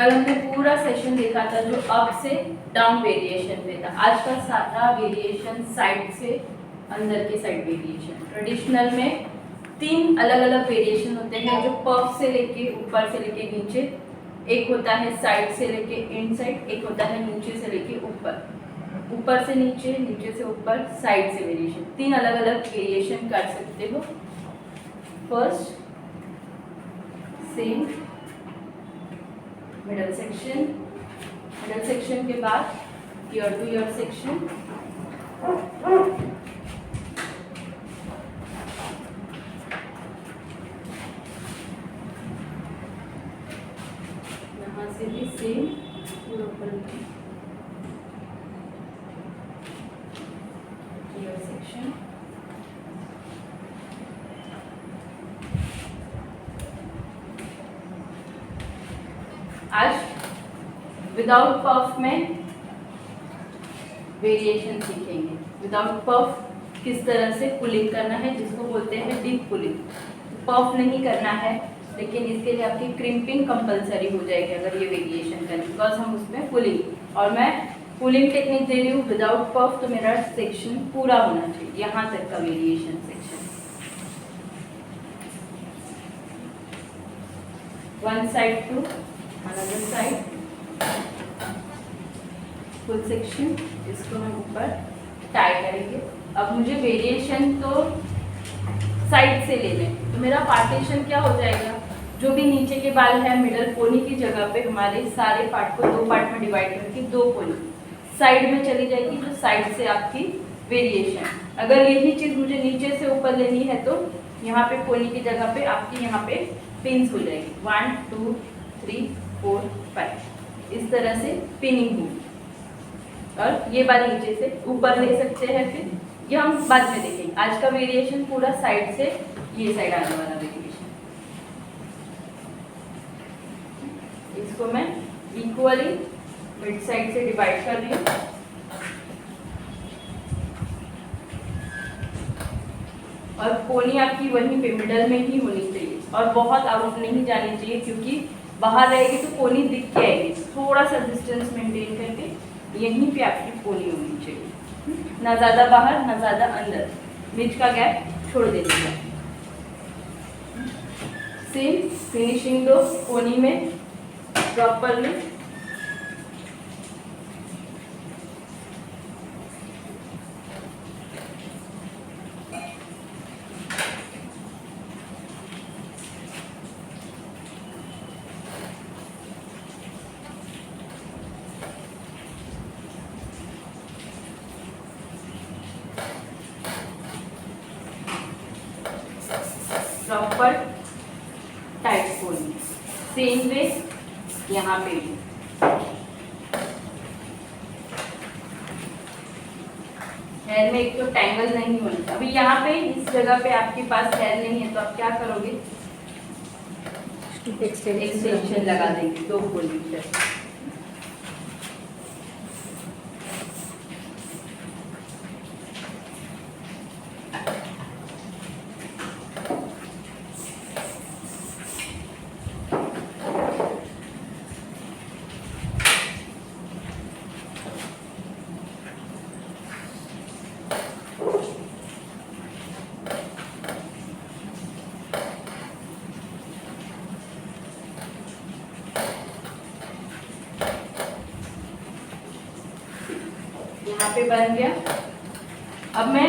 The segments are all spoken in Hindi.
कल हमने पूरा सेशन देखा था जो अप से डाउन वेरिएशन पे था। आज का सारा वेरिएशन साइड से अंदर के साइड वेरिएशन। ट्रेडिशनल में 3 अलग अलग वेरिएशन होते हैं, जो पफ से लेके ऊपर से लेके नीचे, एक होता है साइड से लेके इन साइड, एक होता है नीचे से लेके ऊपर, ऊपर से नीचे, नीचे से ऊपर, साइड से वेरिएशन। 3 अलग अलग वेरिएशन कर सकते हो। First sem middle section, middle section के बाद ईयर टू ईयर सेक्शन, यहाँ से भी सेम पूरा ऊपर ईयर सेक्शन, आज विदाउट पफ में वेरिएशन सीखेंगे। विदाउट पफ किस तरह से पुलिंग करना है, जिसको बोलते हैं डीप पुलिंग। पफ नहीं करना है, लेकिन इसके लिए आपकी क्रिम्पिंग कंपलसरी हो जाएगी अगर ये वेरिएशन करें, बिकॉज हम उसमें पुलिंग, और मैं पुलिंग टेक्निक दे रही हूँ विदाउट पफ, तो मेरा सेक्शन पूरा होना चाहिए, यहाँ तक का variation section. One side to another side, full section, इसको हम ऊपर टाई करेंगे। अब मुझे वेरिएशन तो साइड से लेने, तो मेरा पार्टीशन क्या हो जाएगा, जो भी नीचे के बाल है मिडल पोनी की जगह पे हमारे सारे पार्ट को 2 पार्ट में डिवाइड करके 2 पोनी साइड में चली जाएगी, जो साइड से आपकी वेरिएशन। अगर यही चीज़ मुझे नीचे से ऊपर लेनी है तो यहाँ पे पोनी की जगह पे आपकी यहाँ पे पिन्स हो जाएगी, 1 2 3 4 5, इस तरह से पिनिंग होगी। और ये बाल नीचे से ऊपर ले सकते हैं, फिर ये हम बाद में देखेंगे। आज का वेरिएशन पूरा साइड से ये साइड आने वाला वेरिएशन। इसको मैं इक्वली मिड साइड से डिवाइड कर रही हूँ, और पोनी आपकी वहीं पे मिडल में ही होनी चाहिए, और बहुत आउट नहीं जानी चाहिए, क्योंकि बाहर रहेगी तो पोनी दिख के आएगी। थोड़ा सा डिस्टेंस मेंटेन करके यहीं पे आपकी पोनी होनी चाहिए, ना ज़्यादा बाहर ना ज़्यादा अंदर, बीच का गैप छोड़ दीजिएगा। सेम फिनिशिंग दो पोनी में properly. Proper tight pony, same way यहाँ पे भी। हेयर में एक तो टैंगल नहीं होना। अभी यहाँ पे इस जगह पे आपके पास हेयर नहीं है, तो आप क्या करोगे, एक्सटेंशन लगा देंगे 2 पोनी तक। यहाँ पे बन गया। अब मैं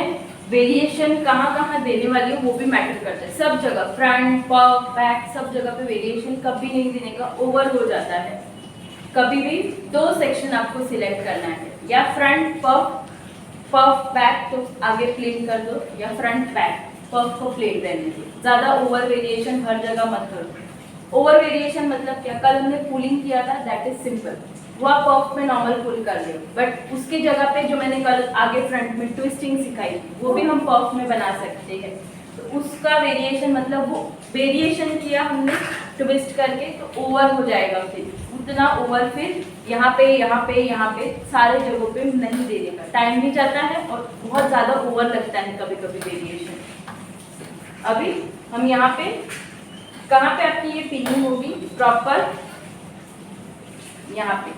वेरिएशन कहाँ कहाँ देने वाली हूँ वो भी मैटर करता है। सब जगह फ्रंट पफ बैक सब जगह पे वेरिएशन कभी नहीं देने का, ओवर हो जाता है। कभी भी 2 सेक्शन आपको सिलेक्ट करना है, या फ्रंट पफ बैक तो आगे प्लेन कर दो, या फ्रंट बैक पफ को प्लेन रहने दो। ज़्यादा ओवर वेरिएशन हर जगह मत करो। ओवर वेरिएशन मतलब क्या, कल हमने पुलिंग किया था, दैट इज सिंपल, वो आप पफ में नॉर्मल पुल कर रहे हो, बट उसके जगह पे जो मैंने कल आगे फ्रंट में ट्विस्टिंग सिखाई वो भी हम पफ में बना सकते हैं। तो उसका वेरिएशन मतलब वो वेरिएशन किया हमने ट्विस्ट करके, तो ओवर हो जाएगा। फिर उतना ओवर फिर यहाँ पे सारे जगहों पे नहीं देने का, टाइम भी जाता है और बहुत ज़्यादा ओवर लगता है कभी कभी वेरिएशन। अभी हम यहाँ पे कहाँ पे आपकी ये पिनिंग होगी, प्रॉपर यहाँ पे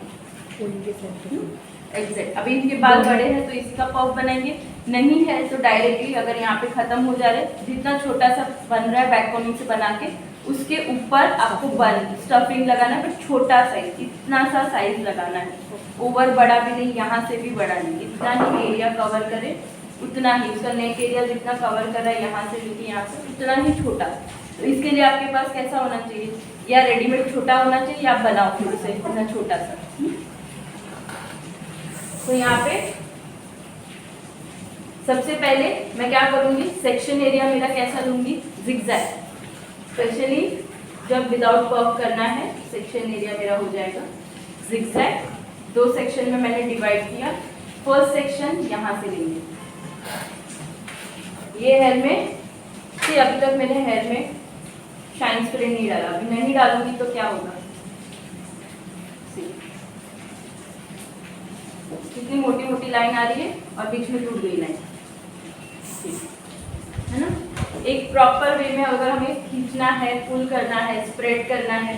एग्जैक्ट। अभी इनके बाल बड़े हैं तो इसका पफ बनाएंगे, नहीं है तो डायरेक्टली अगर यहाँ पे खत्म हो जा रहे, जितना छोटा सा बन रहा है बैक कॉर्निंग से बना के उसके ऊपर आपको बन स्टफिंग लगाना है, पर छोटा साइज, इतना सा साइज लगाना है, ओवर बड़ा भी नहीं, यहाँ से भी बड़ा नहीं, इतना ही एरिया कवर करे, उतना ही उसका नेक एरिया जितना कवर कर रहा है यहाँ से लेके यहाँ से उतना ही छोटा। तो इसके लिए आपके पास कैसा होना चाहिए, या रेडीमेड छोटा होना चाहिए या आप बनाओ खुद से इतना छोटा सा। तो यहाँ पे सबसे पहले मैं क्या करूँगी, सेक्शन एरिया मेरा कैसा लूँगी, जिगजैग, स्पेशली जब विदाउट पफ करना है सेक्शन एरिया मेरा हो जाएगा जिगजैग। 2 सेक्शन में मैंने डिवाइड किया। फर्स्ट सेक्शन यहाँ से लेंगे, ये हेयर में से अभी तक मैंने हेयर में शाइन स्प्रे नहीं डाला, अभी नहीं डालूंगी तो क्या होगा, कितनी मोटी मोटी लाइन आ रही है और बीच में टूट गई लाइन, है ना। एक प्रॉपर वे में अगर हमें खींचना है, पुल करना है, स्प्रेड करना है,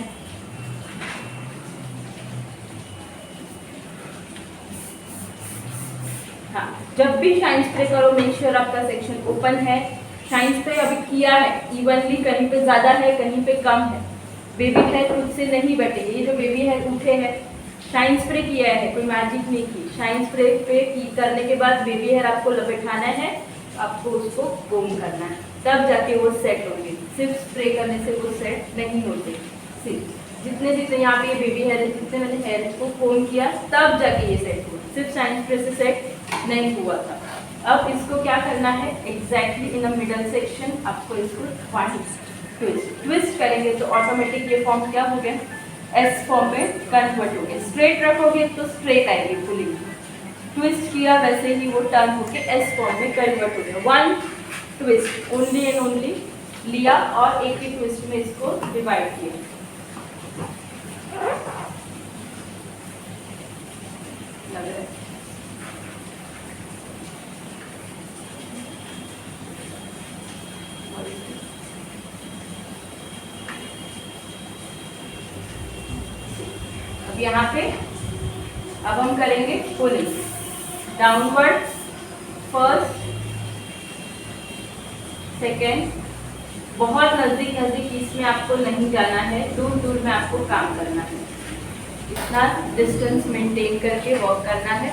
हाँ, जब भी शाइन स्प्रे करो मेक श्योर आपका सेक्शन ओपन है। शाइन स्प्रे अभी किया है इवनली, कहीं पे ज्यादा है कहीं पे कम है, बेबी है खुद से नहीं बैठेगी, ये जो बेबी है उठे है, शाइन स्प्रे किया है, कोई मैजिक नहीं की, शाइन स्प्रे पे करने के बाद बेबी हेयर आपको लपेटाना है, आपको उसको कोम करना है, तब जाके वो सेट होंगे। सिर्फ स्प्रे करने से वो सेट नहीं होते। सिर्फ जितने जितने यहाँ पे ये बेबी हेयर है, जितने मैंने हेयर को कोम किया तब जाके ये सेट हुआ, सिर्फ शाइन स्प्रे से सेट नहीं हुआ था। अब इसको क्या करना है, exactly in the middle section आपको इसको ट्विस्ट करेंगे तो ऑटोमेटिक ये फॉर्म क्या हो गया, एस फॉर्म में कन्वर्ट हो गया। स्ट्रेट रखोगे तो स्ट्रेट आएगी पुलिंग, ट्विस्ट किया वैसे ही वो टर्न होके एस फॉर्म में कन्वर्ट हो गया। 1 ट्विस्ट ओनली एंड ओनली लिया और एक ही ट्विस्ट में इसको डिवाइड किया। लग रहा है यहाँ पे। अब हम करेंगे पुलिंग, डाउनवर्ड, फर्स्ट, सेकेंड, बहुत नजदीक नजदीक इसमें आपको नहीं जाना है, दूर दूर में आपको काम करना है, इतना डिस्टेंस मेंटेन करके वॉक करना है।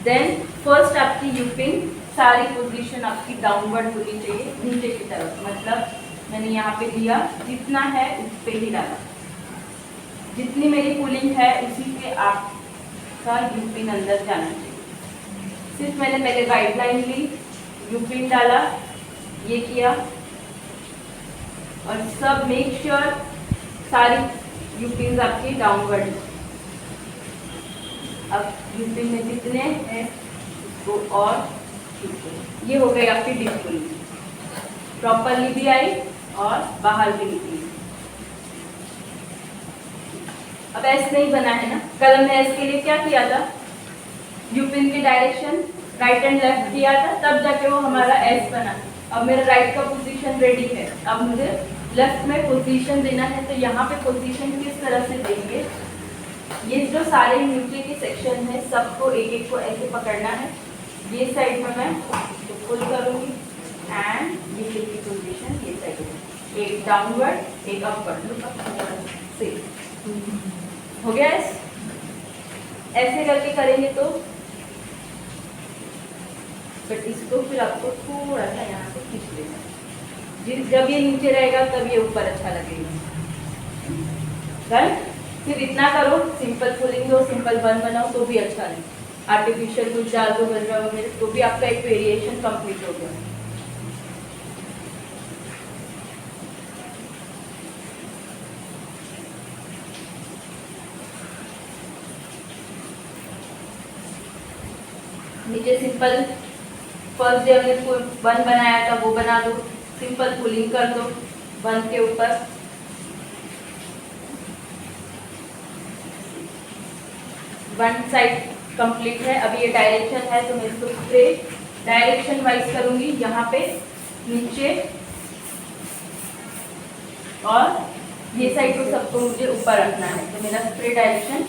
देन फर्स्ट आपकी यूपिंग सारी पोजीशन आपकी डाउनवर्ड होनी चाहिए, नीचे की तरफ, मतलब मैंने यहाँ पे लिया, जितना है उस पे ही डाला, जितनी मेरी पुलिंग है उसी पे आपका यूपिन अंदर जाना चाहिए। सिर्फ मैंने पहले गाइडलाइन ली, यूपिन डाला, ये किया, और सब मेक श्योर सारी यूपिन आपकी डाउनवर्ड। अब यूपिन में जितने हैं उसको और ये हो गई आपकी डीप पुलिंग, प्रॉपरली भी आई और बाहर भी निकली। अब एस नहीं बना है ना, कल हमने एस के लिए क्या किया था, यूपिन की डायरेक्शन राइट एंड लेफ्ट किया था, तब जाके वो हमारा एस बना। अब मेरा राइट का पोजीशन रेडी है, अब मुझे लेफ्ट में पोजीशन देना है, तो यहाँ पे पोजीशन किस तरह से देंगे, ये जो सारे नीचे के सेक्शन है सबको एक एक को ऐसे पकड़ना है, ये साइड में मैं पुल करूँगी एंड ये की पोजीशन ये साइड में, एक डाउनवर्ड एक अपवर्ड से हो गया। ऐसे करके करेंगे तो, बट इसको फिर आपको थोड़ा सा यहाँ से खींच लेना, जब ये नीचे रहेगा तब ये ऊपर अच्छा लगेगा। राइट, फिर इतना करो, सिंपल पुलिंग दो, सिंपल बन बनाओ तो भी अच्छा नहीं, आर्टिफिशियल कुछ डाल दो गजरा वगैरह तो भी आपका एक वेरिएशन कंप्लीट हो गया। नीचे सिंपल फर्स्ट डे हमने बन बनाया था वो बना दो, सिंपल पुलिंग कर दो बन के ऊपर। वन साइड कंप्लीट है। अभी ये डायरेक्शन है तो मैं इसको स्प्रे डायरेक्शन वाइज करूंगी, यहाँ पे नीचे और ये साइड को सबको मुझे ऊपर रखना है, तो मेरा स्प्रे डायरेक्शन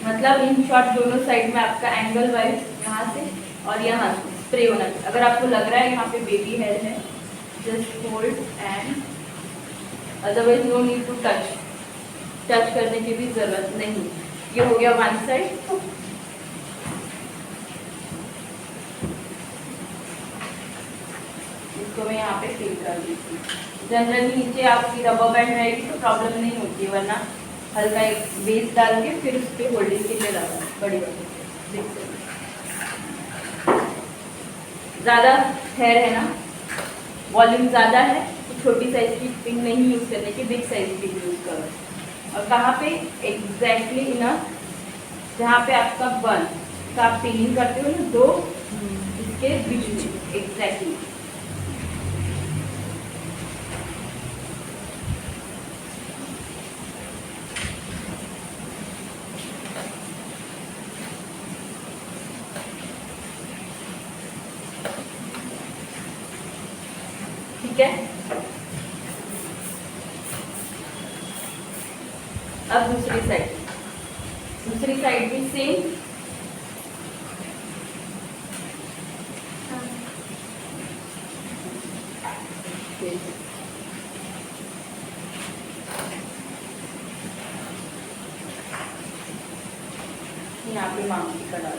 मतलब इन शॉर्ट दोनों साइड में आपका एंगल वाइज यहाँ से और यहाँ से स्प्रे होना चाहिए। अगर आपको लग रहा है यहाँ पे बेबी हेयर है, just hold end, otherwise no need to touch करने की भी जरूरत नहीं। ये हो गया वन साइड। इसको मैं यहाँ पे फिल कर देती हूँ। जनरली नीचे आपकी रबर बैंड रहेगी तो प्रॉब्लम नहीं होती, वरना हल्का एक बेस डाल के फिर उस पर होल्डिंग के लिए लगा बड़ी देख सकते। ज़्यादा हेयर है ना, वॉल्यूम ज़्यादा है तो छोटी साइज की पिन नहीं यूज़ करने की, बिग साइज की यूज़ करो। और कहाँ पे एग्जैक्टली इनफ, जहाँ पे आपका बन का आप पिनिंग करते हो ना, दो इसके बीच में एग्जैक्टली। ठीक है, अब दूसरी साइड भी सेम। यहाँ पे मांगटी का डाल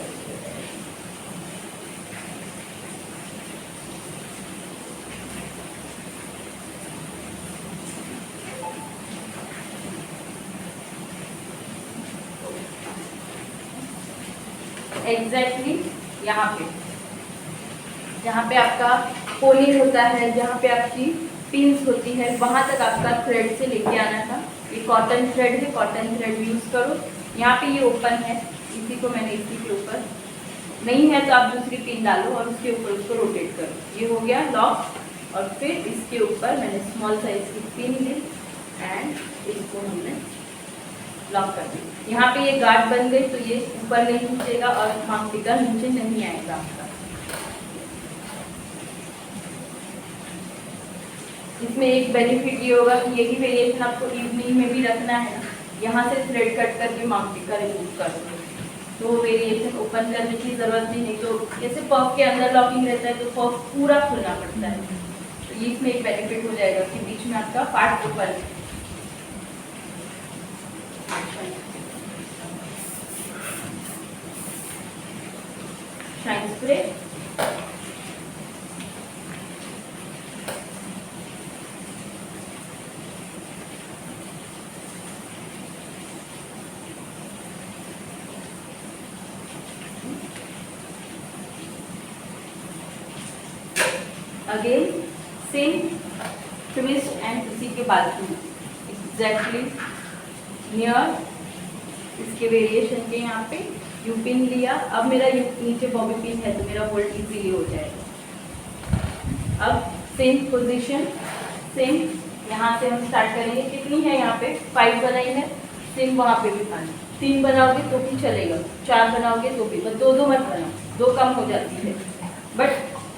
एग्जैक्टली यहाँ पे, जहाँ पे आपका पोनी होता है, जहाँ पे आपकी पिंस होती है, वहां तक आपका थ्रेड से लेके आना था। ये कॉटन थ्रेड है, कॉटन थ्रेड यूज करो। यहाँ पे ये ओपन है, इसी को मैंने इसी के ऊपर, नहीं है तो आप दूसरी पिन डालो और उसके ऊपर उसको रोटेट करो। ये हो गया लॉक। और फिर इसके ऊपर मैंने स्मॉल साइज की पिन ली एंड इसको हमने लॉक कर दी। यहाँ पे ये गार्ड बन गई तो ये ऊपर नहीं खींचेगा और मांगटी का नीचे नहीं आएगा आपका। इसमें एक बेनिफिट ये होगा कि यही वेरिएशन आपको इवनिंग में भी रखना है ना, यहाँ से थ्रेड कट करके मांगटी का रिमूव कर दो, तो वेरिएशन ओपन करने की जरूरत नहीं है। तो जैसे पफ के अंदर लॉकिंग रहता है तो पफ पूरा खुलना पड़ता है, तो ये इसमें एक बेनिफिट हो जाएगा कि बीच में आपका पार्ट ओपन है। Shine spray, again same twist and इसी के बाद एग्जैक्टली नियर इसके वेरिएशन के यहाँ पे यू पिन लिया। अब मेरा नीचे बॉबी पिन है तो मेरा होल्ड इजीली हो जाएगा। अब सेम पोजीशन, सेम यहाँ से हम स्टार्ट करेंगे। कितनी है यहाँ पे 5 बनाई है, सेम वहाँ पे भी 5। 3 बनाओगे तो भी चलेगा, 4 बनाओगे तो भी, बस 2 मत बनाओ, 2 कम हो जाती है। बट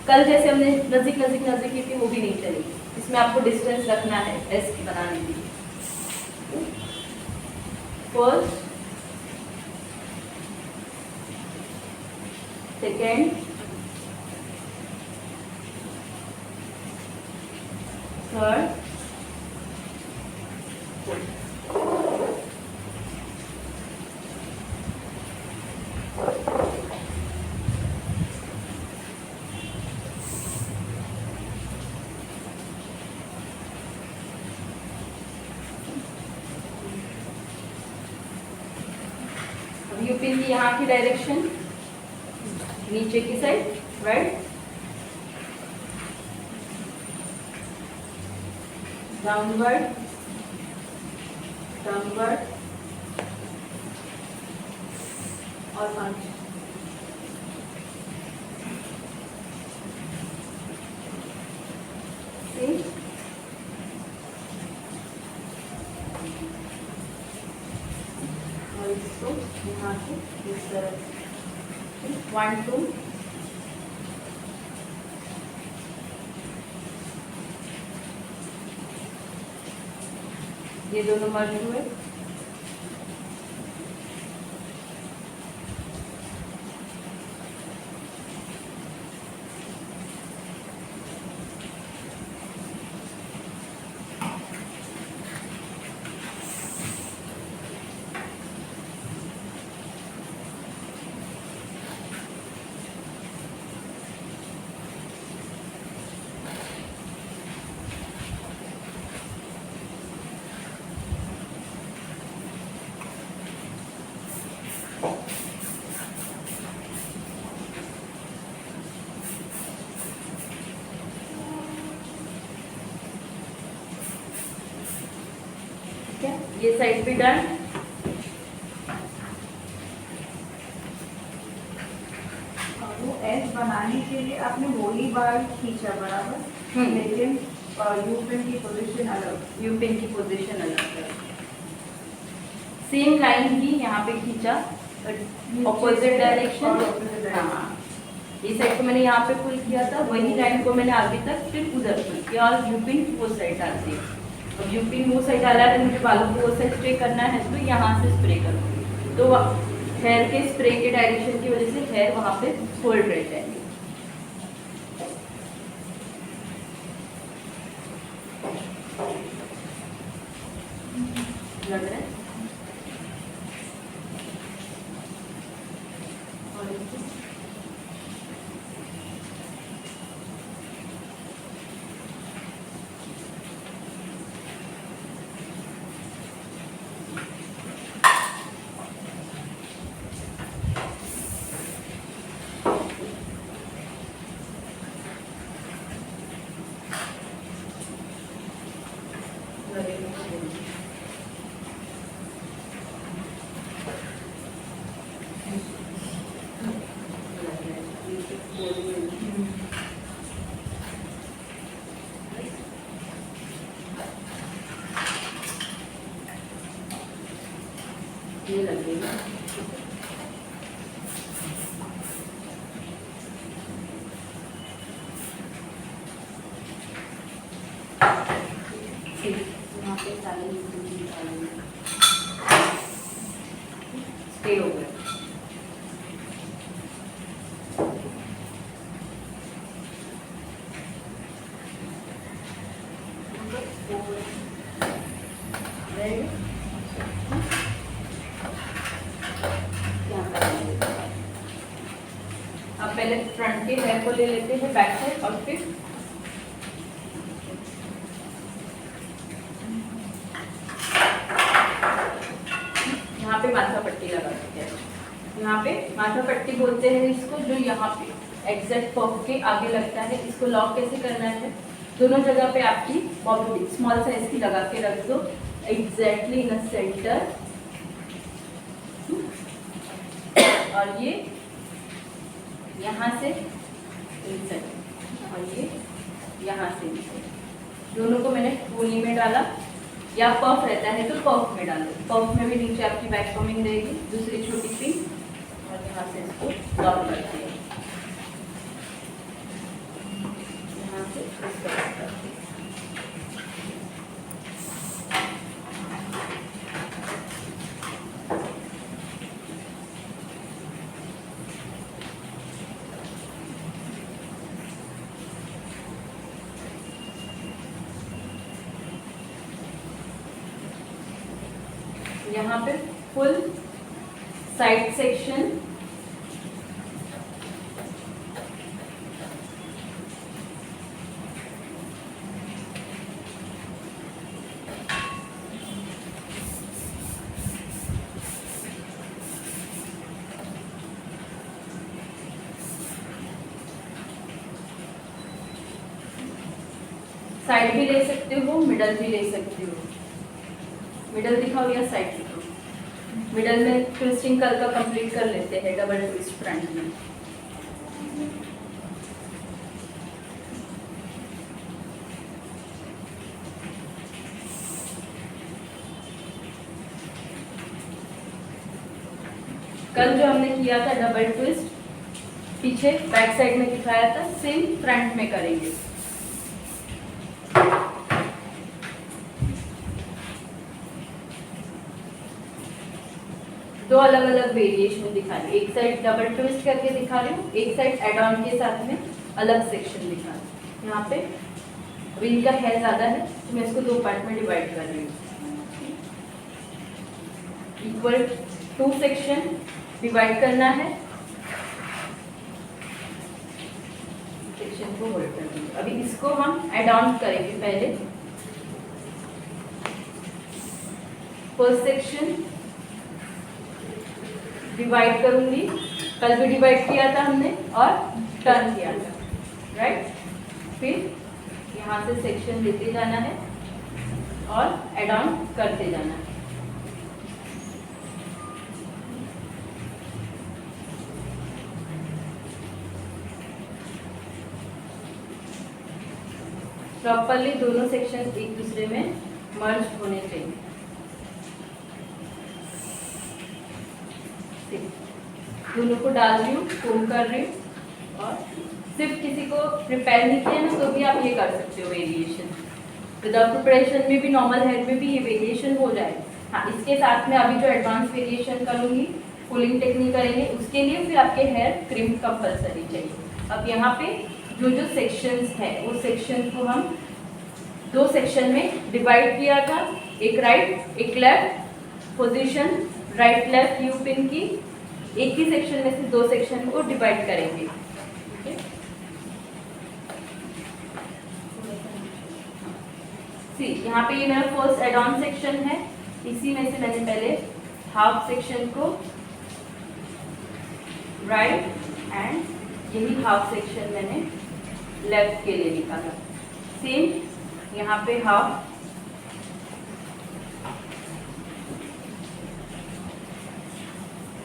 कल जैसे हमने नज़दीक की थी वो भी नहीं चलेगी, इसमें आपको डिस्टेंस रखना है एस बनाने के लिए। First, second, third, you pin की यहाँ की डायरेक्शन नीचे की साइड, राइट, डाउनवर्ड, डाउनवर्ड और 5। और इसको यहाँ से इस तरह 1 2 ये दोनों मर्ज हुए, ठीक है, ये साइड भी डन। वो एस बनाने के लिए आपने वही बार खींचा बराबर, लेकिन यू पिन की पोजीशन अलग, यू पिन की पोजीशन अलग है। सेम लाइन ही यहाँ पे खींचा बट ऑपोजिट डायरेक्शन। हाँ, ये साइड को मैंने यहाँ पे पुल किया था, वही लाइन को मैंने आगे तक फिर उधर पुल किया और यू पिन वो साइड डालती है। अब यू पिन वो साइड डाला है, मुझे बालों को वो साइड स्प्रे करना है तो यहाँ से स्प्रे करूँगी, तो हेयर के स्प्रे के डायरेक्शन की वजह से हेयर वहाँ पे होल्ड रह जाएंगे। लग रहा है ये लगेगा। यहाँ पे सारे स्टे हो गए। अब पहले फ्रंट के हेयर को ले लेते हैं बैक साइड और फिर यहाँ पे माथा पट्टी लगा देते हैं। यहाँ पे माथा पट्टी बोलते हैं इसको, जो यहाँ पे एग्जैक्ट पफ के आगे लगता है। इसको लॉक कैसे करना है, दोनों जगह पे आपकी बॉबी स्मॉल साइज की लगा के रख दो एग्जैक्टली इन सेंटर, और ये यहाँ से इंसर्ट और ये यहाँ से इंसर्ट। दोनों को मैंने गोली में डाला, या पफ रहता है तो पफ में डालो। पफ में भी नीचे आपकी बैक कमिंग रहेगी, दूसरी छोटी पिन, और यहाँ से इसको लॉक करते हैं, यहाँ से इसको लॉक करते हैं। यहाँ पे फुल साइड सेक्शन, साइड भी ले सकते हो, मिडल भी ले सकते हो। मिडल दिखाओ या साइड दिखाओ। मिडल में ट्विस्टिंग कल का कंप्लीट कर लेते हैं, डबल ट्विस्ट फ्रंट में। कल जो हमने किया था डबल ट्विस्ट, पीछे बैक साइड में दिखाया था, सेम फ्रंट में करेंगे। दो अलग अलग वेरिएशन दिखा रही हूँ, एक साइड डबल ट्विस्ट करके दिखा रही हूँ, एक साइड एड ऑन के साथ में अलग सेक्शन दिखा रही हूँ। यहाँ पे अभी इनका हेयर ज़्यादा है तो मैं इसको दो पार्ट में डिवाइड कर रही हूँ। इक्वल 2 सेक्शन डिवाइड करना है, सेक्शन को होल्ड कर देंगे। अभी इसको हम एड ऑन करेंगे। पहले फर्स्ट सेक्शन डिवाइड करूंगी, कल भी डिवाइड किया था हमने और टर्न किया था, राइट। फिर यहाँ से सेक्शन लेते जाना है, और एड ऑन करते जाना है। प्रॉपरली दोनों सेक्शन एक दूसरे में मर्ज होने चाहिए। दोनों को डाल रही हूँ, कोम कर रही हूँ, और सिर्फ किसी को प्रिपेयर नहीं किया ना तो भी आप ये कर सकते हो वेरिएशन। विदाउट प्रिपरेशन में भी, नॉर्मल हेयर में भी ये वेरिएशन हो जाए। हाँ, इसके साथ में अभी जो एडवांस वेरिएशन करूँगी, पुलिंग टेक्निक करेंगे, उसके लिए फिर आपके हेयर क्रिम कंपलसरी चाहिए। अब यहाँ पे जो जो सेक्शंस है वो सेक्शन को हम 2 सेक्शन में डिवाइड किया था, एक राइट एक left position, right left you pin की, एक ही सेक्शन में से 2 सेक्शन को डिवाइड करेंगे। सी यहाँ पे ये मेरा फर्स्ट एड ऑन सेक्शन है, इसी में से मैंने पहले हाफ सेक्शन को राइट एंड यही हाफ सेक्शन मैंने लेफ्ट के लिए निकाला। सेम यहाँ पे हाफ,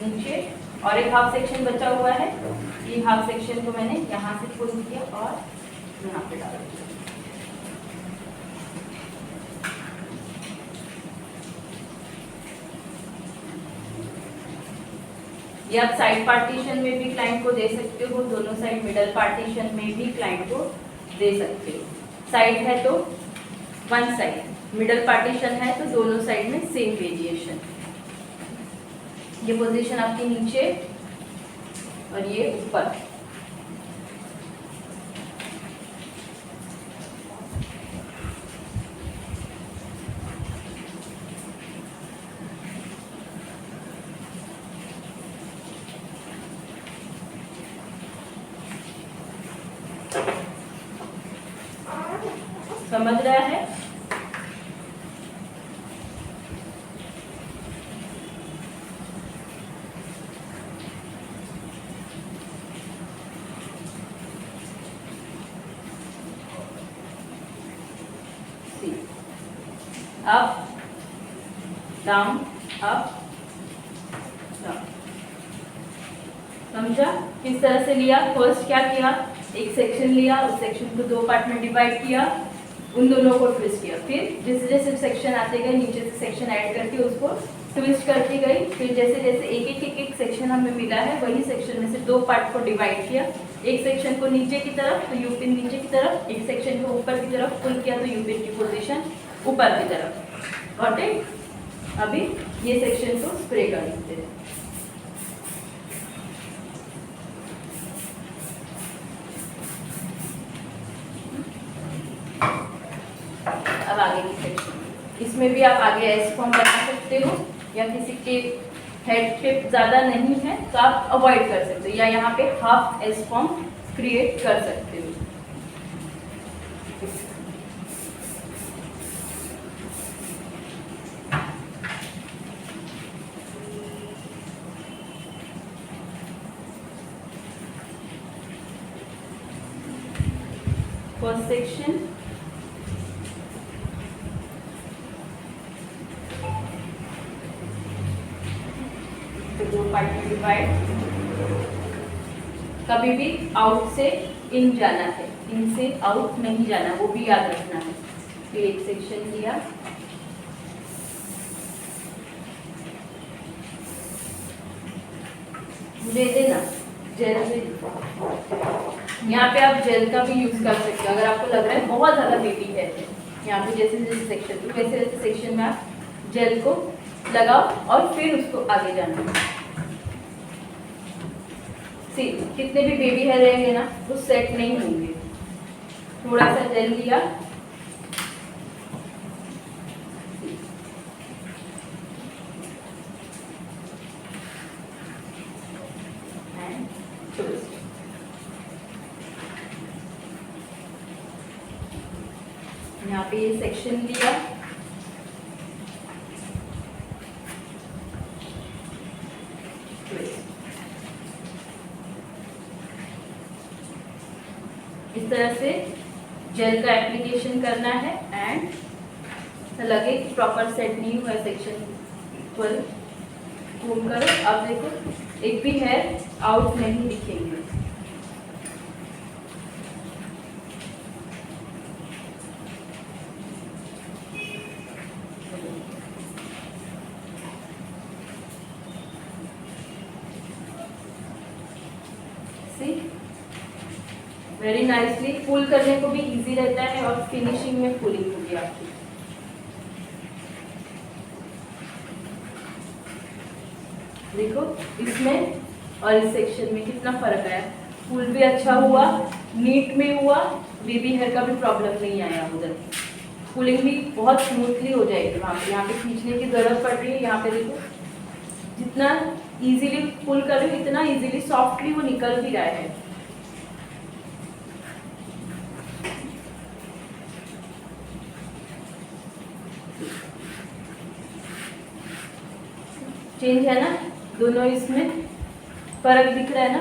नीचे, और एक हाफ सेक्शन बचा हुआ है, ये हाफ सेक्शन को मैंने यहाँ से पुल किया और यहाँ पे डाल दिया। ये आप साइड पार्टीशन में भी क्लाइंट को दे सकते हो, दोनों साइड मिडल पार्टीशन में भी क्लाइंट को दे सकते हो। साइड है तो 1 साइड, मिडल पार्टीशन है तो दोनों साइड में सेम वेरिएशन। ये पोजीशन आपकी नीचे और ये ऊपर। समझ रहा है? Up down up down. समझा? किस तरह से लिया? फर्स्ट क्या किया, एक सेक्शन लिया, उस सेक्शन को 2 पार्ट में डिवाइड किया, उन दोनों को ट्विस्ट किया, फिर जैसे जैसे सेक्शन आते गए नीचे से सेक्शन ऐड करके उसको ट्विस्ट करती गई, फिर जैसे जैसे एक सेक्शन हमें मिला है वही सेक्शन में से 2 पार्ट को डिवाइड किया, एक सेक्शन को नीचे की तरफ तो यू पिन नीचे की तरफ, एक सेक्शन को ऊपर की तरफ पुल किया तो यू पिन की पोजीशन ऊपर की तरफ। Got it? अभी ये सेक्शन को स्प्रे कर देते हैं। अब आगे की सेक्शन, इसमें भी आप आगे एस फॉर्म बना सकते हो, या किसी के हेड शेप ज़्यादा नहीं है तो आप अवॉइड कर सकते हो, या यहाँ पे हाफ एस फॉर्म क्रिएट कर सकते हो। फर्स्ट सेक्शन, तो 2 पार्ट में डिवाइड। कभी भी आउट से इन जाना है, इन से आउट नहीं जाना, वो भी याद रखना है। फिर एक सेक्शन लिया, दे देना जेल से। यहाँ पे आप जेल का भी यूज कर सकते हो अगर आपको लग रहा है बहुत ज़्यादा बेबी है। यहाँ पे जैसे जैसे सेक्शन तो वैसे वैसे सेक्शन में आप जेल को लगाओ और फिर उसको आगे जाना। सी कितने भी बेबी हेयर रहेंगे ना वो सेट नहीं होंगे। थोड़ा सा जेल लिया, यहाँ पे ये सेक्शन लिया, इस तरह से जेल का एप्लीकेशन करना है एंड ऐसा लगे कि प्रॉपर सेट नहीं हुआ है सेक्शन पर घूम कर, अब देखो एक भी हेयर आउट नहीं दिखेंगे। वेरी नाइसली, पुल करने को भी इजी रहता है और फिनिशिंग में पुलिंग होगी आपकी। देखो इसमें और इस सेक्शन में कितना फर्क आया, पुल भी अच्छा हुआ, नीट में हुआ, बेबी हेयर का भी प्रॉब्लम नहीं आया उधर, पुलिंग भी बहुत स्मूथली हो जाएगी वहाँ पे। यहाँ पे खींचने की जरूरत पड़ रही है, यहाँ पे देखो जितना इजीली पुल कर रही हूँ इतना इजीली सॉफ्टली वो निकल भी रहा है। चेंज है ना, दोनों इसमें फर्क दिख रहा है ना।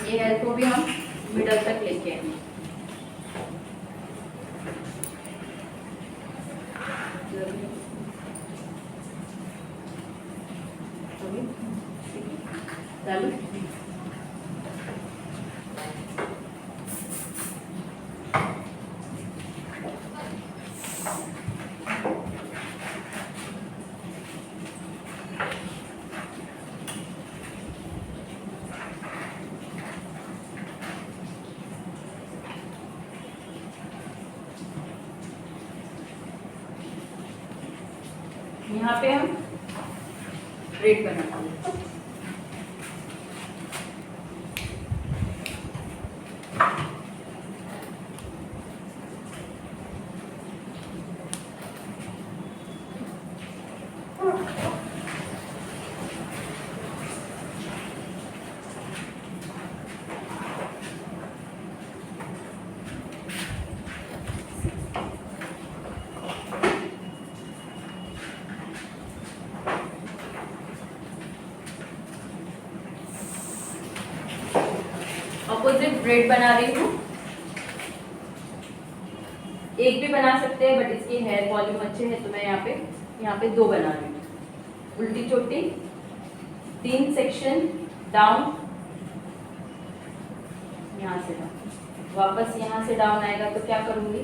ये हेयर को भी हम मिडल तक लेके आएंगे। चालू यहाँ पे हम ब्रेड बनाते हैं। अपोजिट ब्रेड बना रही हूँ, एक भी बना सकते हैं बट इसकी हेयर वॉल्यूम अच्छे है तो मैं यहाँ पे 2 बना रही हूँ। उल्टी चोटी 3 सेक्शन डाउन, यहाँ से डाउन, वापस यहाँ से डाउन आएगा तो क्या करूँगी,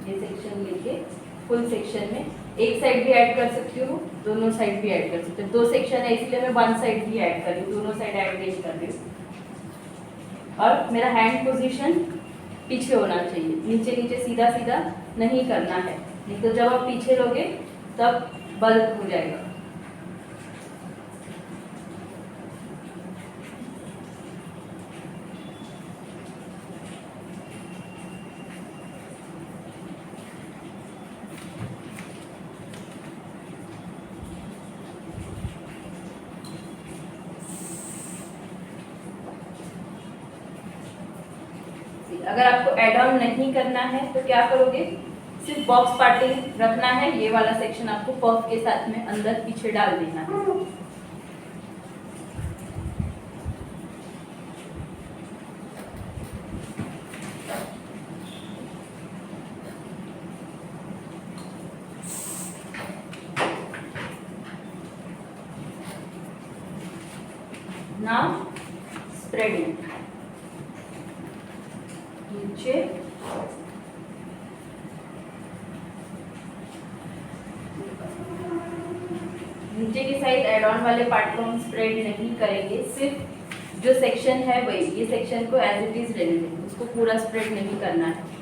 ये सेक्शन लेके फुल सेक्शन में एक साइड भी ऐड कर सकती हूँ, दोनों साइड भी ऐड कर सकते हो। 2 सेक्शन है इसलिए मैं 1 साइड भी ऐड कर रही हूँ, दोनों साइड ऐड नहीं कर रही हूँ। और मेरा हैंड पोजीशन पीछे होना चाहिए, नीचे नीचे सीधा सीधा नहीं करना है, नहीं तो जब आप पीछे लोगे तब बल्क हो जाएगा। अगर आपको एड ऑन नहीं करना है तो क्या करोगे, सिर्फ बॉक्स पार्टी रखना है, ये वाला सेक्शन आपको पफ के साथ में अंदर पीछे डाल देना है। नाउ स्प्रेडिंग, नीचे नीचे की साइड एड ऑन वाले पार्ट को हम स्प्रेड नहीं करेंगे, सिर्फ जो सेक्शन है वही, ये सेक्शन को एज इट इज रहने देंगे, उसको पूरा स्प्रेड नहीं करना है।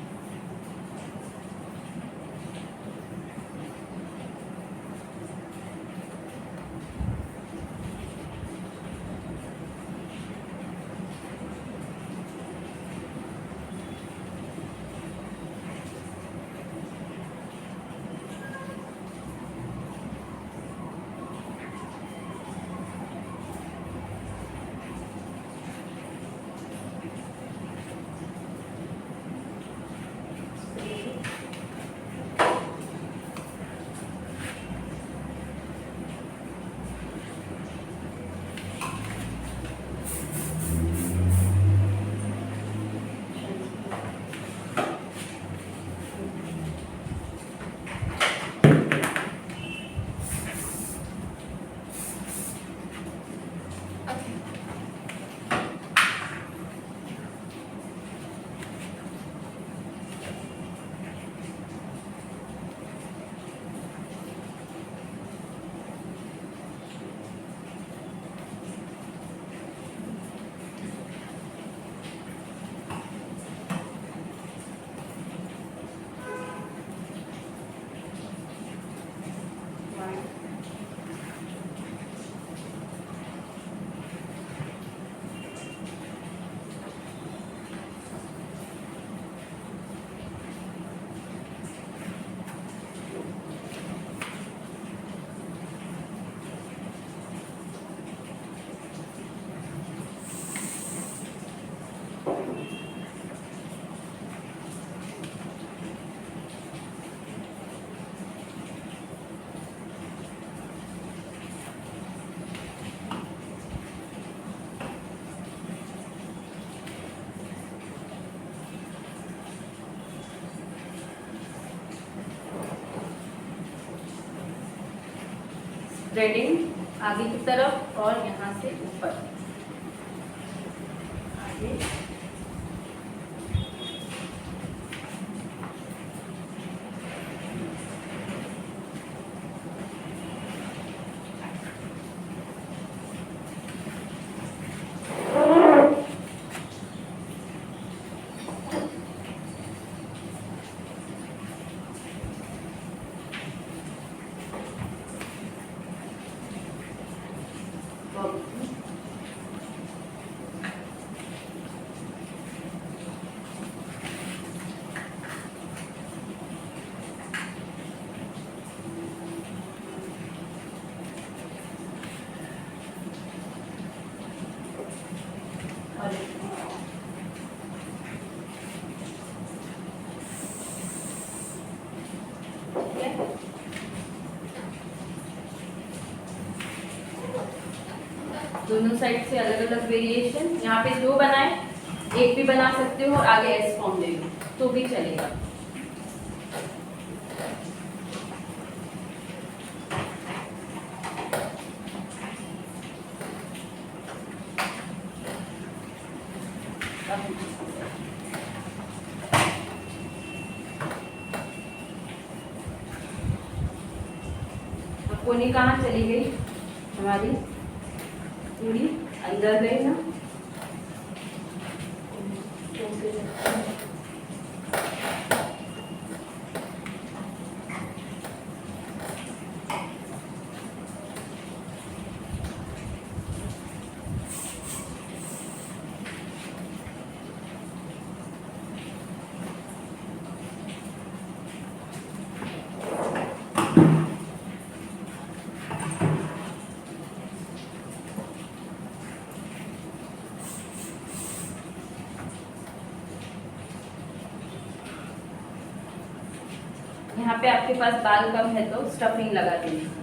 स्प्रेडिंग आगे की तरफ और यहाँ से ऊपर आगे। दोनों साइड से अलग अलग वेरिएशन, यहाँ पे दो बनाए, एक भी बना सकते हो और आगे एस फॉर्म दे दो तो भी चलेगा। कोनी कहाँ चली गई हमारी, पूरी अंदर गई ना। यहाँ पे आपके पास बाल कम है तो स्टफिंग लगा देंगे।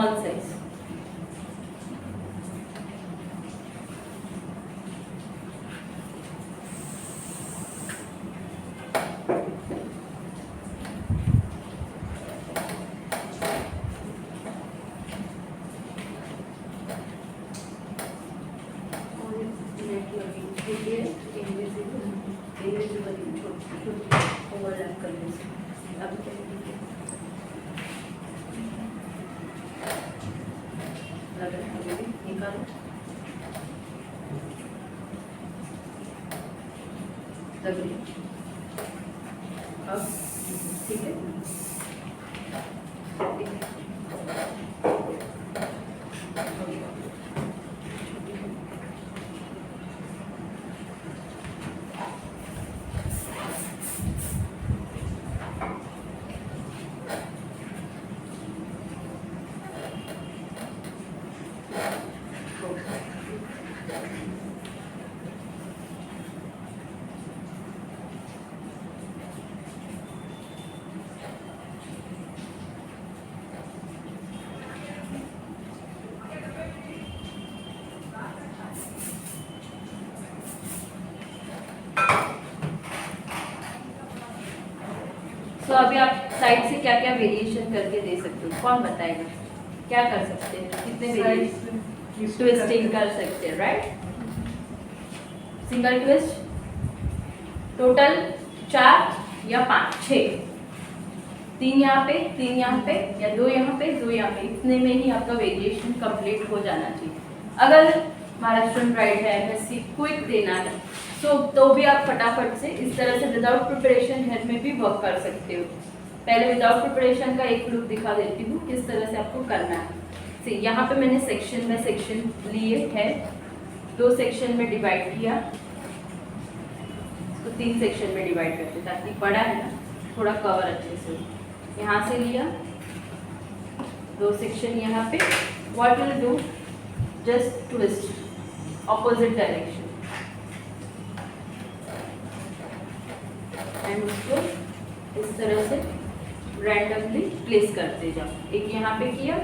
Small size. ओवरलैप करने से अब क्या करेंगे? लग रहा है अभी भी निकालो, लग रही है। अब ठीक है, तो अभी आप साइड से क्या क्या वेरिएशन करके दे सकते हो, कौन बताएगा? क्या कर सकते हैं, कितने वेरिएशन? ट्विस्टिंग कर सकते हैं, राइट? सिंगल ट्विस्ट टोटल 4 या 5 6, 3 यहाँ पे 3 यहाँ पे, या 2 यहाँ पे 2 यहाँ पे, इतने में ही आपका वेरिएशन कंप्लीट हो जाना चाहिए। अगर महाराष्ट्रन ब्राइड है, एमएससी क्विक देना है, तो भी आप फटाफट से इस तरह से विदाउट प्रिपरेशन हेयर में भी वर्क कर सकते हो। पहले विदाउट प्रिपरेशन का एक लुक दिखा देती हूँ किस तरह से आपको करना है। सी यहाँ पे मैंने सेक्शन में सेक्शन लिए है, 2 सेक्शन में डिवाइड किया, इसको 3 सेक्शन में डिवाइड करते ताकि बड़ा है ना थोड़ा कवर अच्छे से हो। यहाँ से लिया 2 सेक्शन यहाँ पे, what will do, just twist opposite direction and उसको इस तरह से रैंडमली प्लेस करते जाओ। एक यहाँ पे किया,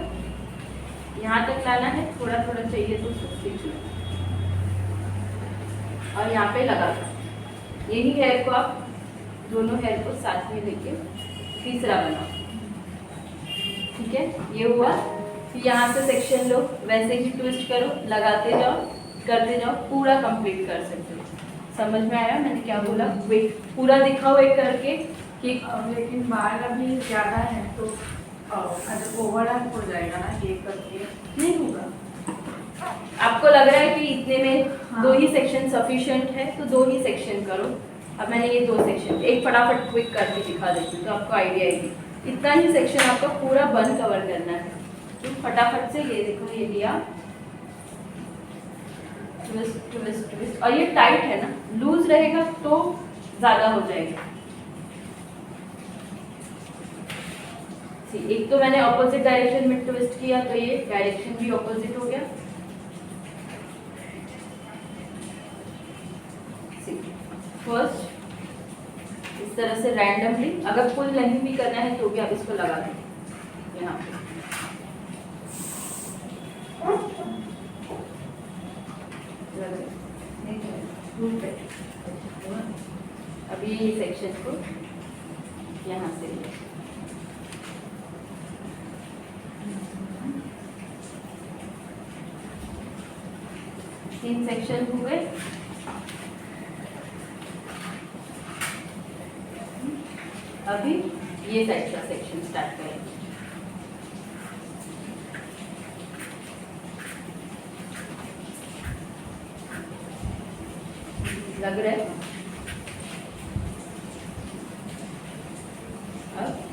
यहाँ तक लाना है, थोड़ा थोड़ा चाहिए तो खींच लो और यहाँ पे लगा। यही हेयर को आप दोनों हेयर को साथ में लेके तीसरा बनाओ, ठीक है? ये हुआ। फिर यहाँ से सेक्शन लो, वैसे ही ट्विस्ट करो, लगाते जाओ, करते जाओ, पूरा कंप्लीट कर सकते हो। समझ में आया मैंने क्या बोला? वेट पूरा दिखाओ एक करके कि लेकिन बाल अभी ज़्यादा है तो अगर ओवरलैप हो जाएगा ना ये करके, नहीं होगा। आपको लग रहा है कि इतने में हाँ। 2 ही सेक्शन सफिशिएंट है तो 2 ही सेक्शन करो। अब मैंने ये 2 सेक्शन एक फटाफट क्विक करके दिखा देती हूँ तो आपको आइडिया आएगी। इतना ही सेक्शन आपका पूरा बन कवर करना है, तो फटाफट से ये देखो, ये लिया, ट्विस्ट ट्विस्ट ट्विस्ट, और ये टाइट है ना, लूज रहेगा तो ज़्यादा हो जाएगा। एक तो मैंने ऑपोजिट डायरेक्शन में ट्विस्ट किया तो ये डायरेक्शन भी ऑपोजिट हो गया। फर्स्ट इस तरह से रैंडमली, अगर फुल नहीं भी करना है तो भी आप इसको लगा दें यहाँ पे। अभी ये सेक्शन को यहाँ से 3 सेक्शन हुए। अभी ये साइड का सेक्शन स्टार्ट करेंगे। लग रहा है? अब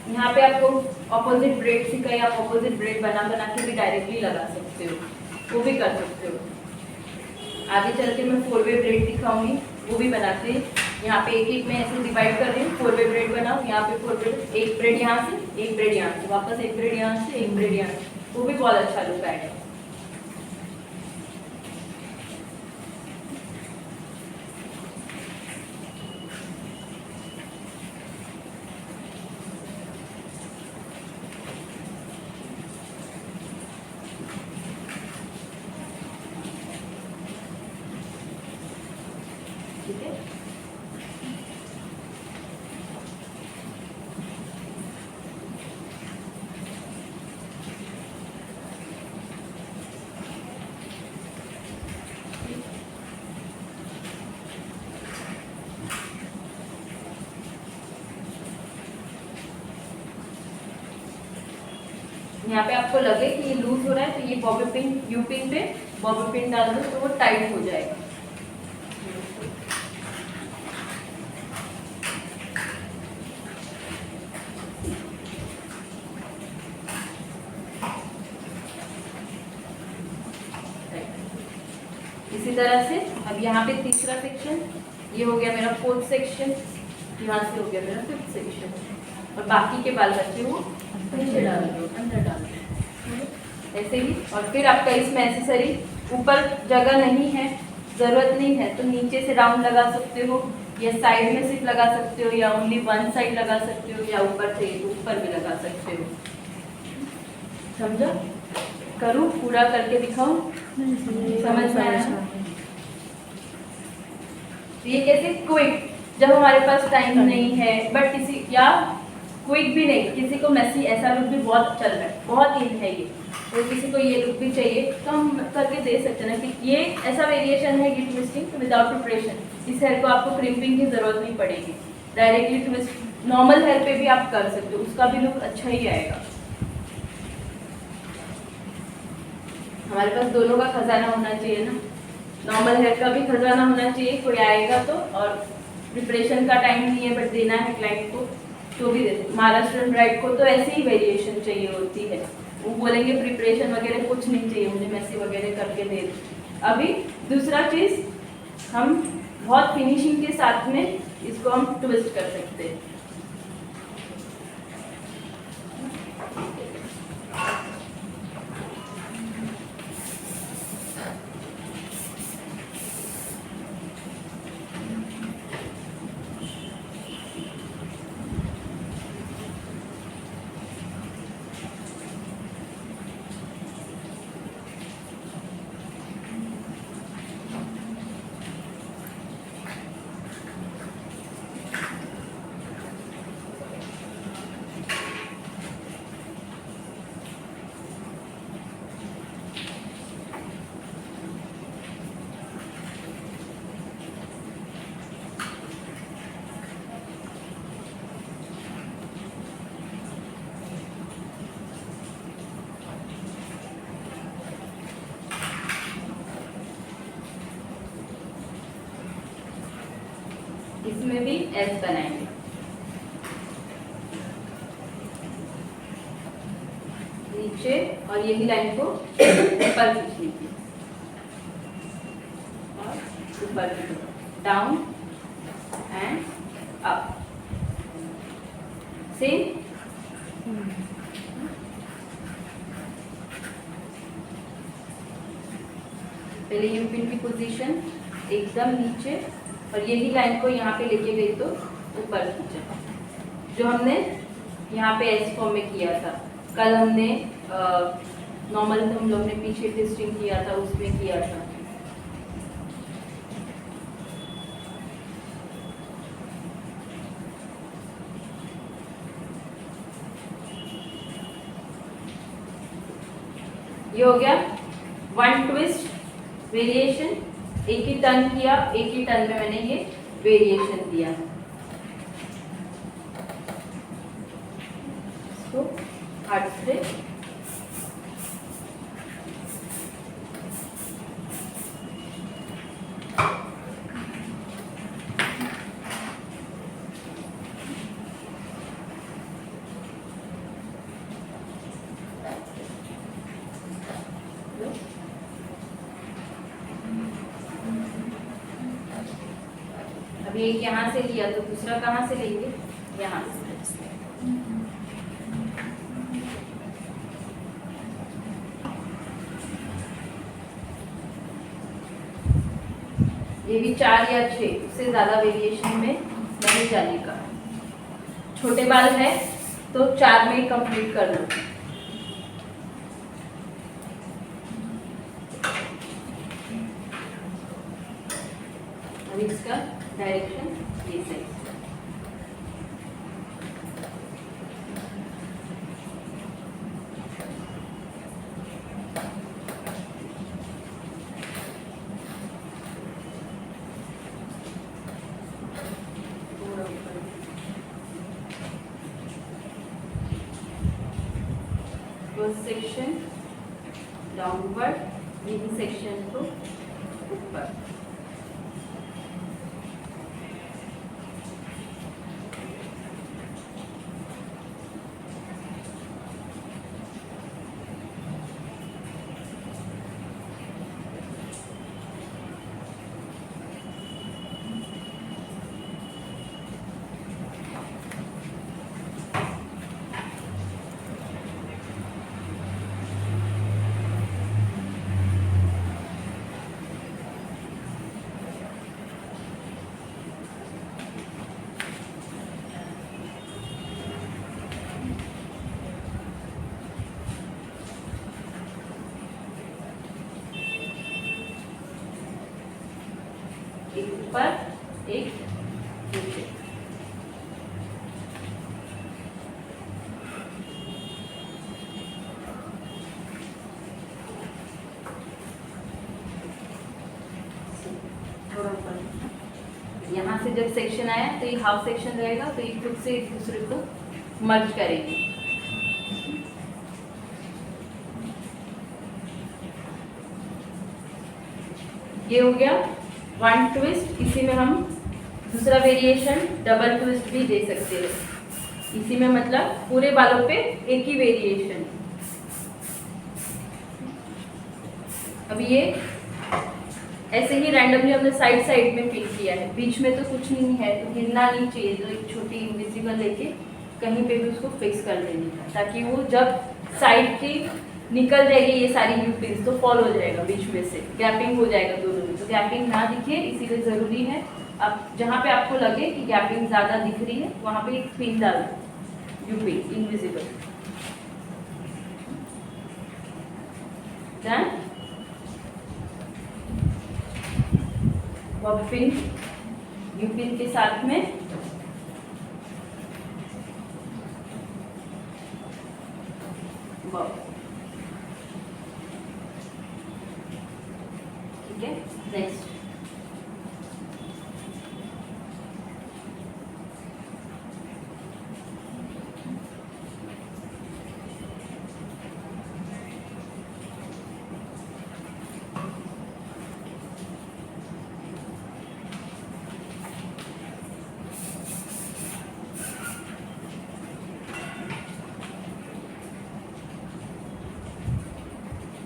यहाँ पे आपको ऑपोजिट ब्रेड सिखाई, आप ऑपोजिट ब्रेड बना बना के भी डायरेक्टली लगा सकते हो, वो भी कर सकते हो। आगे चल के मैं 4 वे ब्रेड दिखाऊंगी, वो भी बनाते हैं। यहाँ पे एक एक में ऐसे डिवाइड कर रही हूँ, 4 वे ब्रेड बनाओ। यहाँ पे 4 ब्रेड, एक ब्रेड यहाँ से, एक ब्रेड यहाँ से, वापस एक ब्रेड यहाँ से, एक ब्रेड यहाँ से, वो भी बहुत अच्छा लुक आएगा। यहाँ पे आपको लगे कि ये लूज हो रहा है तो ये बॉबी पिन यू पिन पे बॉबी पिन डाल दो तो वो टाइट हो जाएगा। इसी तरह से अब यहाँ पे तीसरा सेक्शन, ये हो गया मेरा फोर्थ सेक्शन, यहाँ से हो गया मेरा फिफ्थ सेक्शन, और बाकी के बाल बच्चे वो नीचे डाल दो, अंदर डाल दो ऐसे ही। और फिर आपका इसमें एक्सेसरी ऊपर जगह नहीं है, ज़रूरत नहीं है तो नीचे से राउंड लगा सकते हो, या साइड में सिर्फ लगा सकते हो, या ओनली वन साइड लगा सकते हो, या ऊपर चाहिए तो ऊपर भी लगा सकते हो। समझा? करूँ पूरा करके दिखाऊं? समझ में आया? तो ये कैसे क्विक, जब हमारे पास टाइम नहीं है बट किसी, या क्विक भी नहीं, किसी को मेसी ऐसा लुक भी बहुत चल रहा है, बहुत इन है ये, तो किसी को ये लुक भी चाहिए तो हम करके दे सकते हैं ना कि ये ऐसा वेरिएशन है कि ट्विस्टिंग विदाउट प्रिपरेशन, इस हेयर को आपको क्रिम्पिंग की जरूरत नहीं पड़ेगी, डायरेक्टली ट्विस्ट नॉर्मल हेयर पे भी आप कर सकते हो, उसका भी लुक अच्छा ही आएगा। हमारे पास दोनों का खजाना होना चाहिए ना, नॉर्मल हेयर का भी खजाना होना चाहिए, कोई आएगा तो, और प्रिपरेशन का टाइम नहीं है बट देना है क्लाइंट को तो भी दे सकते। महाराष्ट्रन ब्राइड को तो ऐसे ही वेरिएशन चाहिए होती है, वो बोलेंगे प्रिपरेशन वगैरह कुछ नहीं चाहिए मुझे, मैसी वगैरह करके दे दो। अभी दूसरा चीज़, हम बहुत फिनिशिंग के साथ में इसको हम ट्विस्ट कर सकते हैं। इसमें भी एस बनाएंगे, नीचे, और यही लाइन को ऊपर खींचनी थी, और ऊपर डाउन एंड अप, सेम। पहले यू पिन की पोजीशन एकदम नीचे, और यही लाइन को यहाँ पे लेके गई तो ऊपर खींचा, जो हमने यहाँ पे एस फॉर्म में किया था। कल हमने नॉर्मल हम लोग ने पीछे ट्विस्टिंग किया था, उसमें किया था। ये हो गया वन ट्विस्ट वेरिएशन, एक ही टर्न किया, एक ही टर्न में मैंने ये वेरिएशन दिया। इसको हाथ से अभी एक यहाँ से लिया तो दूसरा कहाँ से लेंगे, यहाँ से। ये भी 4 या 6, उससे ज़्यादा वेरिएशन में नहीं जाने का। छोटे बाल है तो 4 में कंप्लीट कर लो। अब इसका डायरेक्शन ये सही। फर्स्ट सेक्शन डाउनवर्ड, यही सेक्शन को ऊपर। एक ऊपर एक नीचे। थोड़ा ऊपर। यहाँ से जब सेक्शन आया तो ये हाफ सेक्शन रहेगा, तो ये खुद से एक दूसरे को मर्ज करेंगे। ये हो गया वन ट्विस्ट। इसी में हम दूसरा वेरिएशन डबल ट्विस्ट भी दे सकते हैं। इसी में मतलब पूरे बालों पे एक ही वेरिएशन। अभी ये ऐसे ही रैंडमली हमने साइड साइड में पिन किया है, बीच में तो कुछ नहीं है, तो हिलना नहीं चाहिए। तो एक छोटी इनविजिबल लेके कहीं पे भी उसको फिक्स कर देने का, ताकि वो जब साइड की निकल जाएगी ये सारी यू पिन्स तो फॉल हो जाएगा, बीच में से गैपिंग हो जाएगा दोनों में। तो गैपिंग ना दिखे इसीलिए ज़रूरी है अब जहाँ पे आपको लगे कि गैपिंग ज़्यादा दिख रही है वहाँ पे एक पिन डाल दो, you pin invisible. Done. Bob pin you pin के साथ में बॉब। ठीक है, नेक्स्ट।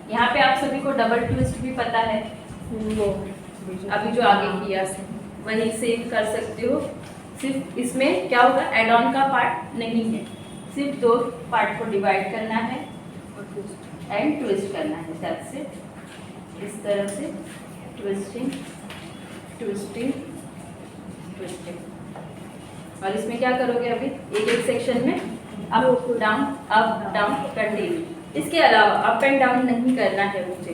यहाँ पे आप सभी को डबल ट्विस्ट भी पता है, वो अभी जो आगे किया वही सेम कर सकते हो। सिर्फ इसमें क्या होगा, एड ऑन का पार्ट नहीं है, सिर्फ दो पार्ट को डिवाइड करना है एंड ट्विस्ट करना है। That's it. इस तरह से ट्विस्टिंग ट्विस्टिंग ट्विस्टिंग। और इसमें क्या करोगे, अभी एक एक सेक्शन में अप डाउन कंटिन्यू। इसके अलावा अप एंड डाउन नहीं करना है मुझे,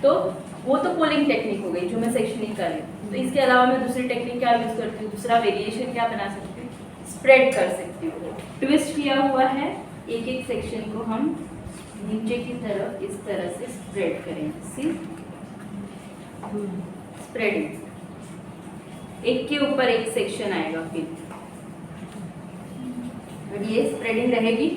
तो वो तो पुलिंग टेक्निक हो गई जो मैं सेक्शनिंग कर रही हूँ। तो इसके अलावा मैं दूसरी टेक्निक क्या यूज़ करती हूँ, दूसरा वेरिएशन क्या बना सकती हूँ, स्प्रेड कर सकती हूँ। ट्विस्ट किया हुआ है, एक एक सेक्शन को हम नीचे की तरफ इस तरह से स्प्रेड करेंगे। सी स्प्रेडिंग, एक के ऊपर एक सेक्शन आएगा। फिर ये स्प्रेडिंग रहेगी,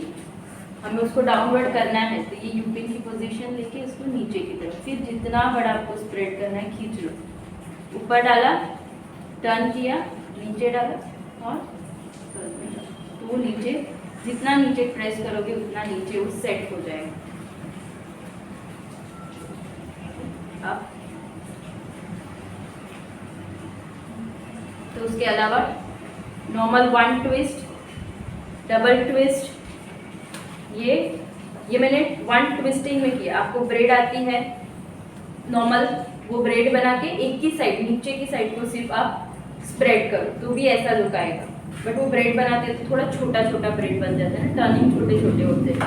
हमें उसको डाउनवर्ड करना है, तो ये यूपिन की पोजीशन लेके उसको नीचे की तरफ, फिर जितना बड़ा आपको स्प्रेड करना है खींच लो। ऊपर डाला, टर्न किया, नीचे डाला और तो वो नीचे, जितना नीचे प्रेस करोगे उतना नीचे वो सेट हो जाएगा। अब तो उसके अलावा normal one twist, double twist, ये मैंने वन ट्विस्टिंग में किया। आपको ब्रेड आती है नॉर्मल, वो ब्रेड बना के एक की साइड, नीचे की साइड को सिर्फ आप स्प्रेड करो तो भी ऐसा लुक आएगा। बट वो ब्रेड बनाते हैं तो थोड़ा छोटा छोटा ब्रेड बन जाता है ना, टर्निंग छोटे छोटे होते हैं।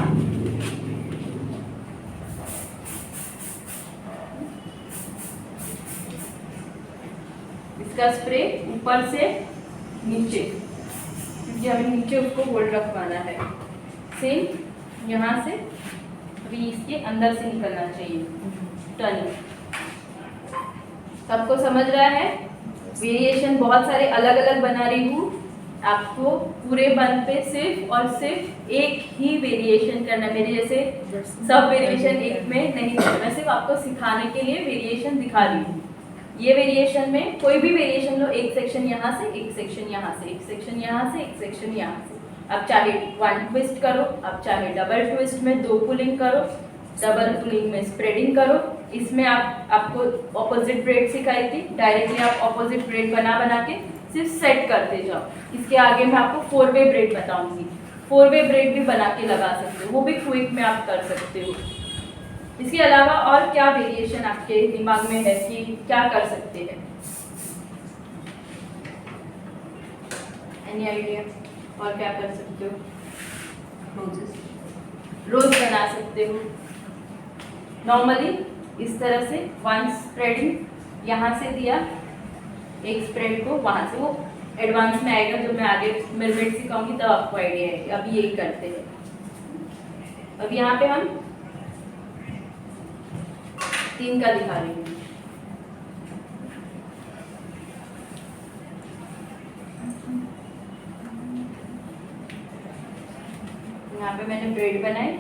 इसका स्प्रे ऊपर से नीचे, क्योंकि हमें नीचे उसको होल्ड रखवाना है। सेम यहाँ से अभी इसके अंदर से निकलना चाहिए टर्निंग। सबको समझ रहा है? वेरिएशन बहुत सारे अलग अलग बना रही हूँ, आपको पूरे बन पे सिर्फ और सिर्फ एक ही वेरिएशन करना है। मेरे जैसे सब वेरिएशन एक में नहीं करना, मैं सिर्फ आपको सिखाने के लिए वेरिएशन दिखा रही हूँ। ये वेरिएशन में कोई भी वेरिएशन लो, एक सेक्शन यहाँ से, एक सेक्शन यहाँ से, एक सेक्शन यहाँ से, एक सेक्शन यहाँ से। आप चाहे 1 ट्विस्ट करो, आप चाहे डबल ट्विस्ट में 2 पुलिंग करो, डबल पुलिंग में स्प्रेडिंग करो। इसमें आपको ऑपोजिट ब्रेड सिखाई थी, डायरेक्टली आप ऑपोजिट ब्रेड बना के सिर्फ सेट करते जाओ। इसके आगे मैं आपको 4 वे ब्रेड बताऊंगी, 4 वे ब्रेड भी बना के लगा सकते हो, वो भी क्विक में आप कर सकते हो। इसके अलावा और क्या वेरिएशन आपके दिमाग में है कि क्या कर सकते हैं? Any idea? और क्या कर सकते हो? रोज बना सकते हो। नॉर्मली इस तरह से 1 स्प्रेडिंग यहाँ से दिया, एक स्प्रेड को वहाँ से, वो एडवांस में आएगा जब मैं आगे मेथड सिखाऊंगी तब आपको आइडिया है। अभी यही करते हैं। अब यहाँ पे हम 3 का दिखा रही हूँ। यहाँ पे मैंने ब्रेड बनाई,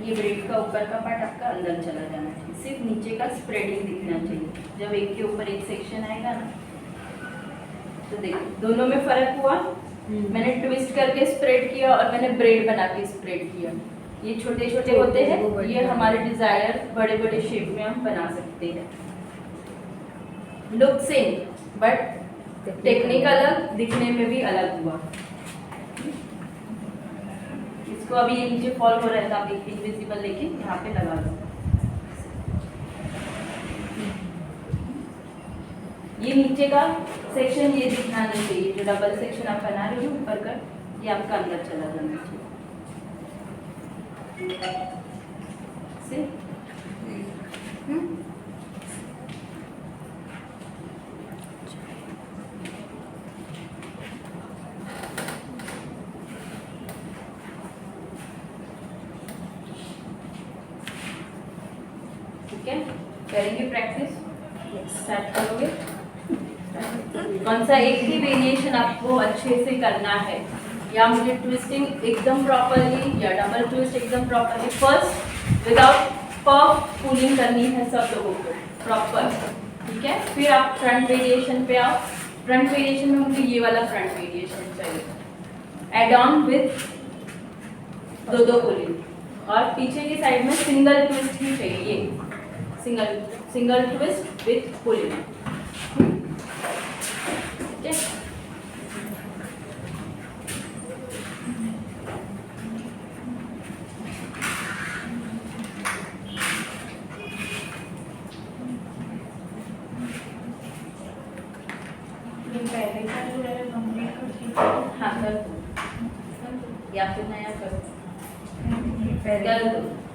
ये ब्रेड का ऊपर का पार्ट आपका अंदर चला जाना चाहिए, सिर्फ नीचे का स्प्रेडिंग दिखना चाहिए। जब एक के ऊपर एक सेक्शन आएगा ना, तो देखो दोनों में फर्क हुआ। मैंने ट्विस्ट करके स्प्रेड किया और मैंने ब्रेड बना के स्प्रेड किया। ये छोटे छोटे होते हैं, ये हमारे डिजायर बड़े बड़े शेप में हम बना सकते हैं। लुक सेम बट टेक्निक अलग, दिखने में भी अलग हुआ। इसको अभी ये नीचे फॉल हो रहा है तो आप एक इनविजिबल लेके यहाँ पे लगा दो। ये नीचे का सेक्शन ये दिखना नहीं चाहिए, जो डबल सेक्शन आप बना रहे हो ऊपर का, ये आपका अंदर चला जाना चाहिए। से ठीक है, करेंगे प्रैक्टिस, स्टार्ट करोगे। कौन सा एक ही वेरिएशन आपको अच्छे से करना है, या मुझे ट्विस्टिंग एकदम प्रॉपरली या डबल ट्विस्ट एकदम properly, first without puff pulling करनी है सब लोगों को प्रॉपर, ठीक है। फिर आप फ्रंट वेरिएशन पे आओ। फ्रंट वेरिएशन में मुझे ये वाला फ्रंट वेरिएशन चाहिए, एड ऑन विथ 2 पुलिंग, और पीछे की साइड में सिंगल ट्विस्ट ही चाहिए, सिंगल ट्विस्ट विथ पुलिंग, ठीक है। पहले का जो है हमने हाँ कर दो, या फिर नया कर दो, पहले कर दो।